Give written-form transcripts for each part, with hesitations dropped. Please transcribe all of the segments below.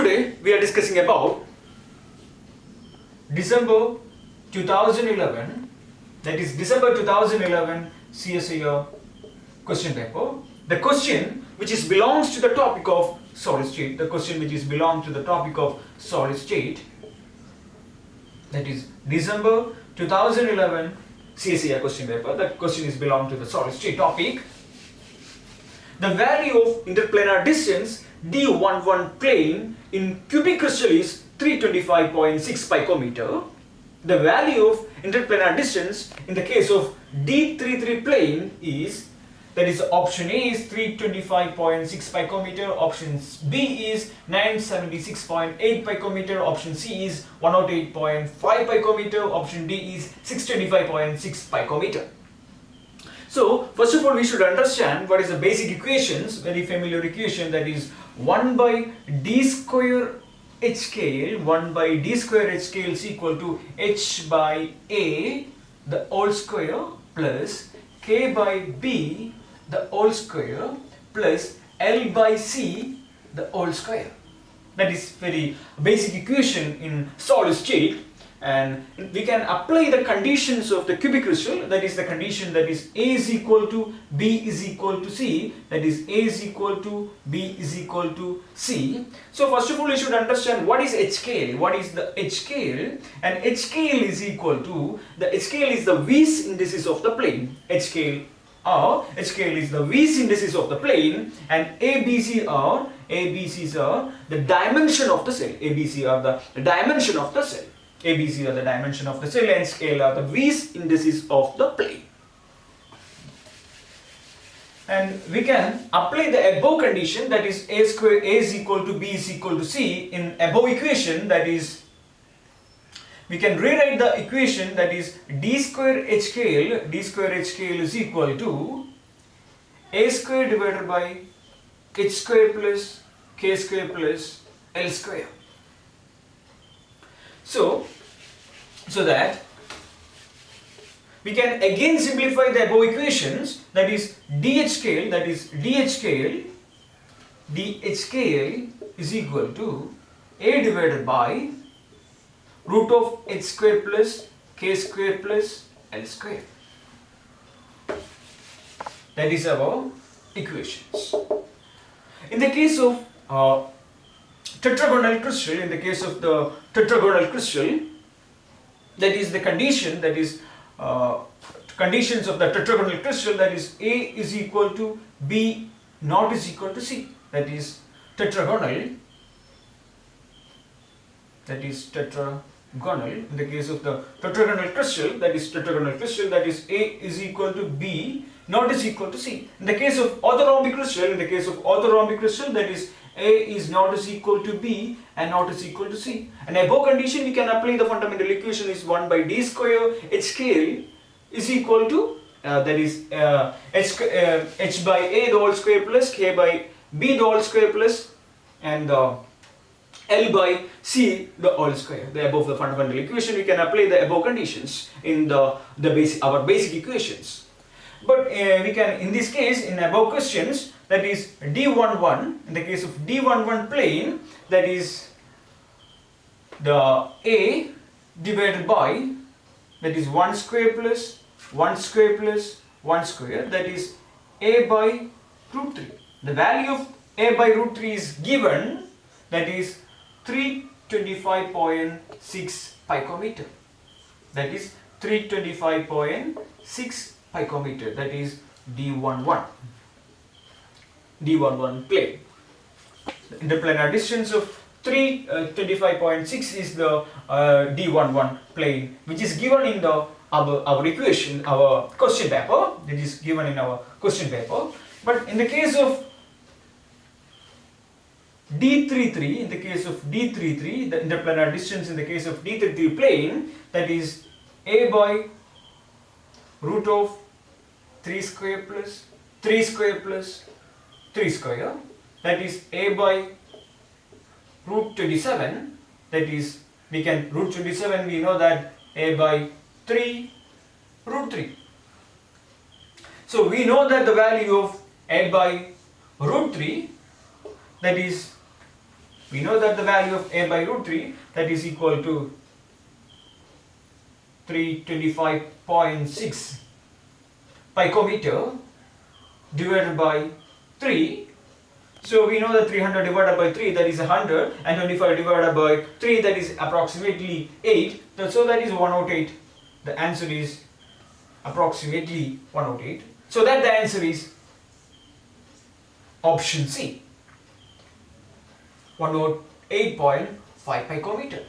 today we are discussing about December 2011, that is December 2011 CSIR question paper. The question which belongs to the topic of solid state, that is December 2011 CSIR question paper. That question is belong to the solid state topic. The value of interplanar distance D11 plane in cubic crystal is 325.6 picometer. The value of interplanar distance in the case of D33 plane is, that is option A is 325.6 picometer, option B is 976.8 picometer, option C is 108.5 picometer, option D is 625.6 picometer. So first of all we should understand what is the basic equations, very familiar equation, that is 1 by d square h scale, 1 by d square h scale is equal to h by a the whole square plus k by b the whole square plus L by C the whole square. That is very basic equation in solid state, and we can apply the conditions of the cubic crystal, that is the condition that is A is equal to B is equal to C, that is A is equal to B is equal to C. So first of all you should understand what is H scale, what is the H scale, and H scale is equal to, the H scale is the V's indices of the plane, H scale is the V's indices of the plane, and ABCs are the dimension of the cell, ABC are the dimension of the cell. ABC are the dimension of the cell and scale are the V's indices of the plane. And we can apply the above condition, that is A square A is equal to B is equal to C in above equation, that is we can rewrite the equation, that is d square h scale is equal to A square divided by h square plus k square plus L square. So that we can again simplify the above equations, that is dh scale is equal to A divided by root of h square plus k square plus L square. That is our equations. In the case of tetragonal crystal, that is the condition, that is conditions of the tetragonal crystal, that is A is equal to B not is equal to C, that is tetragonal. In the case of the tetragonal crystal, that is A is equal to B not is equal to C. In the case of orthorhombic crystal, that is A is not is equal to B and not is equal to C. And above condition we can apply the fundamental equation is 1 by d square h scale is equal to that is h by A the whole square plus k by B the whole square plus and L by C the whole square. The above the fundamental equation we can apply the above conditions in our basic equations. But we can, in this case, in above questions, that is D11, in the case of D11 plane, that is the A divided by, that is 1 square plus 1 square plus 1 square, that is A by root 3. The value of A by root 3 is given, that is 325.6 picometer. That is 325.6 picometer, that is D11 plane. The interplanar distance of 325.6 is the D11 plane, which is given in our equation, our question paper. That is given in our question paper. But in the case of D33, the interplanar distance in the case of D33 plane, that is A by root of 3 square plus 3 square plus 3 square, that is A by root 27, that is we can root 27, we know that A by 3 root 3. So we know that the value of A by root 3, that is We know that the value of A by root 3, that is equal to 325.6 picometer divided by 3. So we know that 300 divided by 3, that is 100, and 25 divided by 3, that is approximately 8. So that is 108. The answer is approximately 108. So that the answer is option C, 108.5 picometer.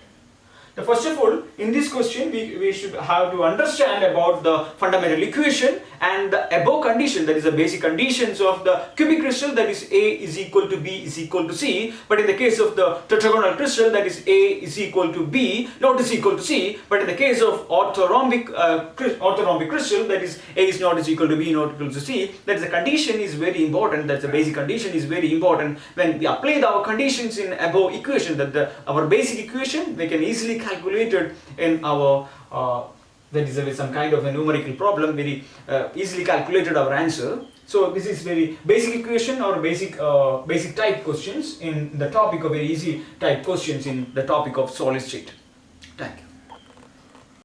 Now, first of all, in this question, we should have to understand about the fundamental equation and the above condition, that is the basic conditions of the cubic crystal, that is A is equal to B is equal to C. But in the case of the tetragonal crystal, that is A is equal to B, not is equal to C. But in the case of orthorhombic crystal, that is A is not is equal to B, not equal to C. That is the condition is very important. That's the basic condition is very important. When we apply our conditions in above equation, that our basic equation, we can easily calculate it in our that is with some kind of a numerical problem, very easily calculated our answer. So this is very basic equation or basic type questions in the topic of very easy type questions in the topic of solid state. Thank you.